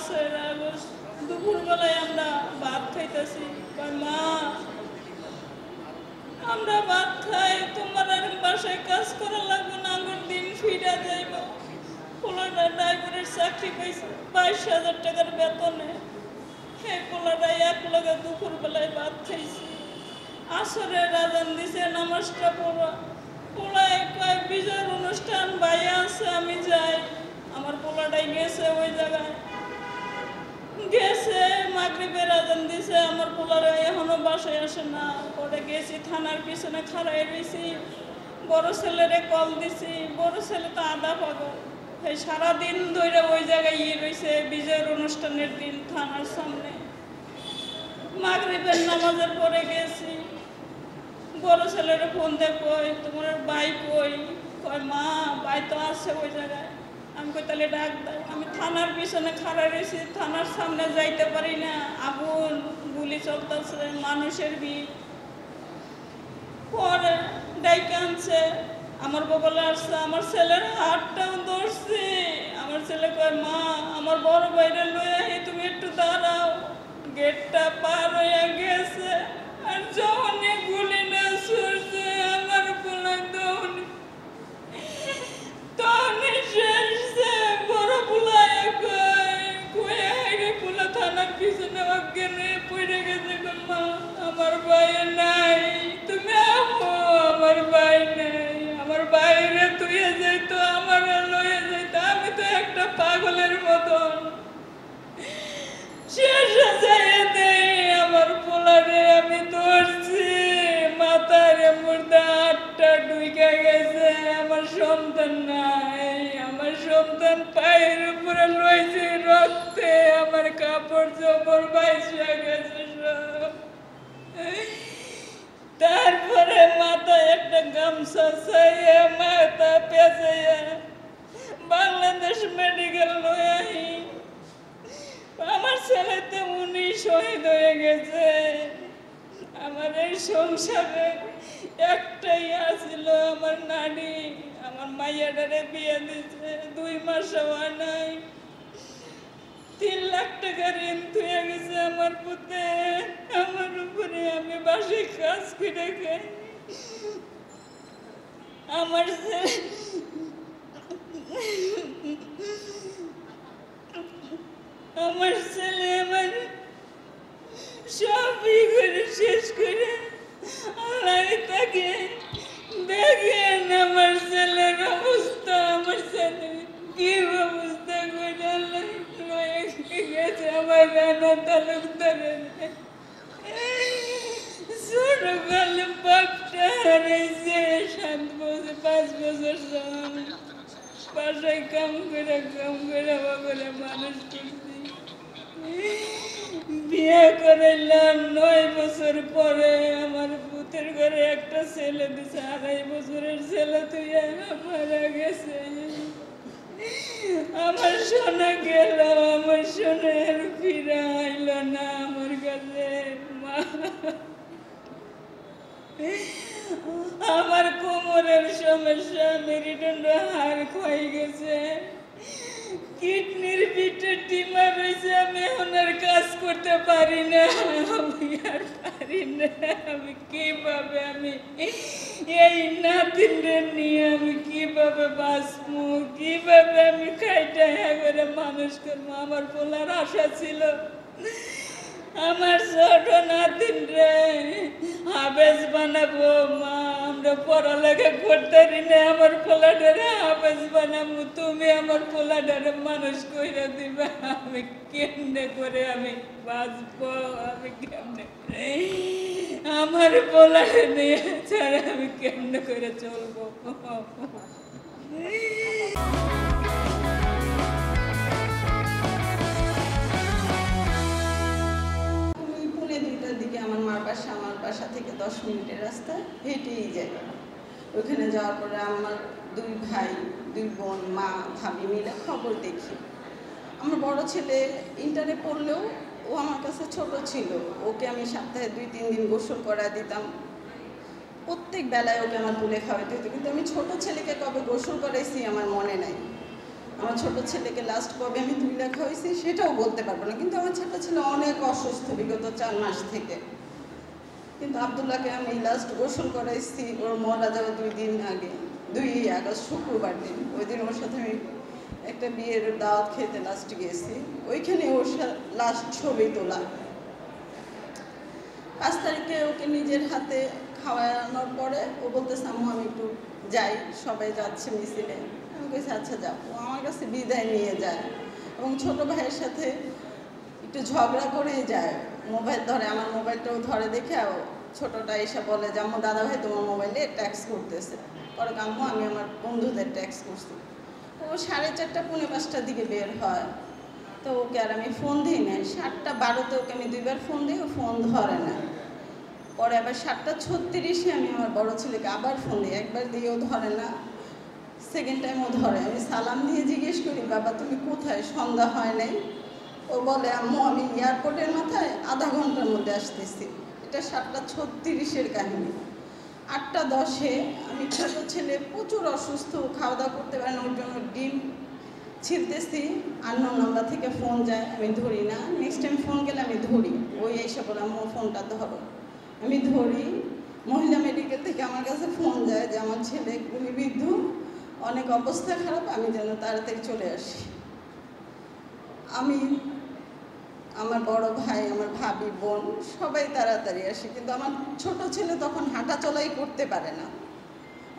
5 August দুপুরবেলায় আমরা ভাত খাইতেছি। মা, আমরা ভাত খাই, তোমার আর বাসায় কাজ করা লাগবে না, আমার দিন ফিরা যাইব। পোলাটা ড্রাইভারের চাকরি পাইছে, 22,000 টাকার বেতনে। সেই পোলাটা এক লগে দুপুরবেলায় ভাত খাইছি। আসরের আজান দিছে, নামাজটা পড়া। পোলায় কয় বিজয়ের অনুষ্ঠান ভাইয়া আছে, আমি যাই। আমার পোলাটাই গেছে ওই জায়গায়, গেছে মাগরিবের আজান দিছে। আমার পোলারা এখনো বাসায় আসে না। পরে গেছি থানার পিছনে খাড়াই রয়েছি, বড় ছেলেরে কল দিছি। বড় ছেলে তো আধা পাগল, এই সারাদিন ধরে ওই জায়গায় রয়েছে। বিজয়ের অনুষ্ঠানের দিন থানার সামনে মাগরিবের নামাজের পরে গেছি। বড় ছেলের ফোন দিয়ে কই তোমার ভাই কই? কয় মা, ভাই তো আছে ওই জায়গায়। আমি কই তাহলে ডাক দাও। আমি থানার পিছনে খাড়া রয়েছি, থানার সামনে যাইতে পারি না, আগুন গুলি চলতেছে, মানুষের ভিড়। পরে ডাইকে আনছে, আমার বগলে আসছে, আমার ছেলের হাতটাও ধরছে। আমার ছেলে কয় মা, আমার বড় ভাইরে লইয়া তুমি একটু দাঁড়াও। গেটটা পার হইয়া গেছে, আর যখনই গুলি না ছুড়ছে আমার পোলায় তখনই শেষছে। বড় পোলায় কয়ে হাইরে পোলা থানার পিছনে অজ্ঞানে পড়ে গেছে। মা, আমার ভাই নাই, তুমি আমো, আমার ভাই নাই। আমার বাইরে তুইয়ে যাইতো, আমার লইয়ে যাইতো। আমি তো একটা পাগলের মতন শেষে যাইয়ে দেই। আমার পোলারে আমি ধরছি, মাথার মুর্দা আটটা ঢুকে গেছে। আমার সন্তান নাই, আমার সন্তান পায়ের উপরে লইছে রক্তে, আমার কাপড় চোপড় বাইসা গেছে সব। তারপরে মাথায় একটা গামছা চাইয়া মাথা পেঁচাইয়া বাংলাদেশ মেডিকেল লয়ে আহি। আমার ছেলে তো উনি শহীদ হয়ে গেছে। আমার এই সংসারে একটাই আসছিল আমার নানি। আমার মাইয়াটারে বিয়ে দিচ্ছে, 2 মাস হয় নাই। 3 লাখ টাকা ঋণ থুয়ে গেছে আমার পুতে, আমার উপরে। আমি বাসায় কাজ করে খাই। আমার ছেলে আমার সবই করে শেষ করে আল্লাহ তাকে দেখেন। আমার ছেলের অবস্থা, আমার ছেলের কি অবস্থা করে আল্লাহ গেছে। আমার রানা তালুকদারের ছোট কালে বাপটা হারাইছে। 5 বছর বাসায় কাম করে মানুষ করছি। বিয়ে করাইলাম 9 বছর পরে আমার পুতের ঘরে একটা ছেলে দিছে। 2.5 বছরের ছেলে তুই মারা গেছে। আমার সোনা গেল, আমার সোনার ফিরে আইল না আমার কাছে। মা, আমার কোমরের সমস্যা, মেরুদণ্ড হাড় ক্ষয়ে গেছে, কিডনির ভিতরে টিমার রয়েছে। আমি এখন আর কাজ করতে পারি না, আমি আর পারি না। আমি কিভাবে আমি এই নাতিনরে নিয়ে আমি কিভাবে বাঁচবো, কিভাবে আমি খাইটা করে মানুষ করবো? আমার পোলার আশা ছিল আমার ছোট নাতিনরে হাফেজ বানাবো। মা, আমরা পড়ালেখা করতে পারি না, আমার পোলাটারে হাফেজ বানাবো। তুমি আমার পোলাটারে মানুষ কইরা দিবে। আমি কেমনে করে আমি বাঁচবো? আমি কেমনে আমার পোলাটা নিয়ে ছাড়া আমি কেমনে করে চলবো? আমার বাসা থেকে 10 মিনিটের রাস্তা, হেঁটেই যাই। ওখানে যাওয়ার পরে আমার 2 ভাই 2 বোন, মা, ভাবি মিলে খবর দেখি। আমার বড় ছেলে ইন্টারে পড়লেও ও আমার কাছে ছোট ছিল। ওকে আমি সপ্তাহে 2-3 দিন গোসল করা দিতাম। প্রত্যেক বেলায় ওকে আমার তুলে খাওয়াইতে হতো, কিন্তু আমি ছোট ছেলেকে কবে গোসল করাইছি আমার মনে নাই। আমার ছোট ছেলেকে লাস্ট কবে আমি 2 লাখ হয়েছি সেটাও বলতে পারবো না, কিন্তু আমার ছোট ছেলে অনেক অসুস্থ বিগত 4 মাস থেকে। কিন্তু আব্দুল্লাহকে আমি লাস্ট গোসল করাইছি ওর মরা যাওয়া 2 দিন আগে, 2 আগস্ট শুক্রবার দিন। ওই দিন ওর সাথে আমি একটা বিয়ের দাওয়াত খেতে লাস্ট গেছি, ওইখানে ওর লাস্ট ছবি তোলা। 5 তারিখে ওকে নিজের হাতে খাওয়ানোর পরে ও বলতেছে আম্মু আমি একটু যাই, সবাই যাচ্ছে মিছিলে। আমি বলছি আচ্ছা যাও। ও আমার কাছে বিদায় নিয়ে যায় এবং ছোট ভাইয়ের সাথে একটু ঝগড়া করেই যায়। মোবাইল ধরে, আমার মোবাইলটাও ধরে দেখে ছোটটা এসে বলে যে আম্মু দাদা ভাই তোমার মোবাইলে ট্যাক্স করতেছে। পরে আম্মু আমি আমার বন্ধুদের ট্যাক্স করছি। ও 4:30 পৌনে 5টার দিকে বের হয়, তো ওকে আর আমি ফোন দিই না। 7:12-তে ওকে আমি 2 বার ফোন দিই, ও ফোন ধরে না। পরে আবার 7:36-এ আমি আমার বড় ছেলেকে আবার ফোন দিই, একবার দিয়েও ধরে না, সেকেন্ড টাইম ও ধরে। আমি সালাম দিয়ে জিজ্ঞেস করি বাবা তুমি কোথায়, সন্ধ্যা হয় নাই? ও বলে আম্মু আমি এয়ারপোর্টের মাথায় আধা ঘন্টার মধ্যে আসতেছি। এটা 7:36-এর কাহিনী। 8:10-এ আমি ছোট ছেলে প্রচুর অসুস্থ, খাওয়া দাওয়া করতে পারে না, ওর জন্য ডিম ছিলতেছি, আননোন নাম্বার থেকে ফোন যায়, আমি ধরি না। নেক্সট টাইম ফোন গেলে আমি ধরি, ওই এসে বলে আম্মু ফোনটা ধরো, আমি ধরি। মহিলা মেডিকেল থেকে আমার কাছে ফোন যায় যে আমার ছেলে গুলিবিদ্ধ, অনেক অবস্থা খারাপ, আমি যেন তাড়াতাড়ি চলে আসি। আমি, আমার বড় ভাই, আমার ভাবি, বোন সবাই তাড়াতাড়ি আসে, কিন্তু আমার ছোট ছেলে তখন হাঁটা চলাই করতে পারে না।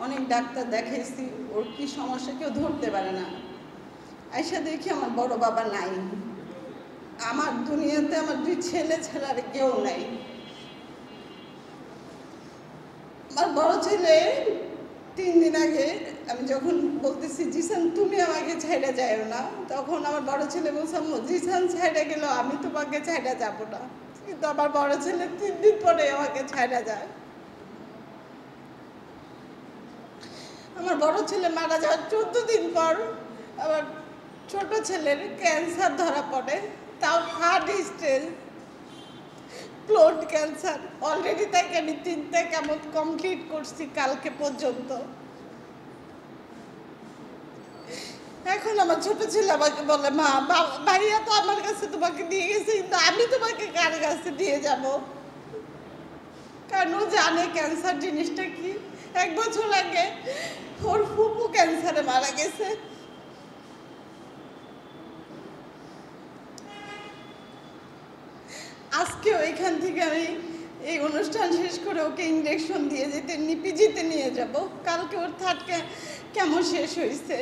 অনেক ডাক্তার দেখাইছি, ওর কী সমস্যা কেউ ধরতে পারে না। আইসা দেখি আমার বড় বাবা নাই, আমার দুনিয়াতে আমার 2 ছেলে ছাড়া আর কেউ নাই। আমার বড় ছেলে 3 দিন আগে আমি যখন বলতেছি জিসান তুমি আমাকে ছাইড়া যাও না, তখন আমার বড় ছেলে বলছে আম্মু জিসান ছাইড়া গেল আমি তোমাকে ছাইড়া যাব না। কিন্তু আমার বড় ছেলে 3 দিন পরে আমাকে ছাইড়া যায়। আমার বড় ছেলে মারা যাওয়ার 14 দিন পর আমার ছোট ছেলের ক্যান্সার ধরা পড়ে, তাও 3rd stage blood cancer. Already তাকে আমি 3টা কেমো কমপ্লিট করছি কালকে পর্যন্ত। এখন আমার ছোট ছেলে আমাকে বলে মা ভাইয়া তো আমার কাছে তোমাকে দিয়ে গেছে, কিন্তু আমি তোমাকে কার কাছে দিয়ে যাব? কারণ ও জানে ক্যান্সার জিনিসটা কি। 1 বছর আগে ওর ফুপু ক্যান্সারে মারা গেছে। আজকে ওইখান থেকে আমি এই অনুষ্ঠান শেষ করে ওকে ইঞ্জেকশন দিয়ে যেতে নিপিজিতে নিয়ে যাব। কালকে ওর 3rd কেমো শেষ হয়েছে।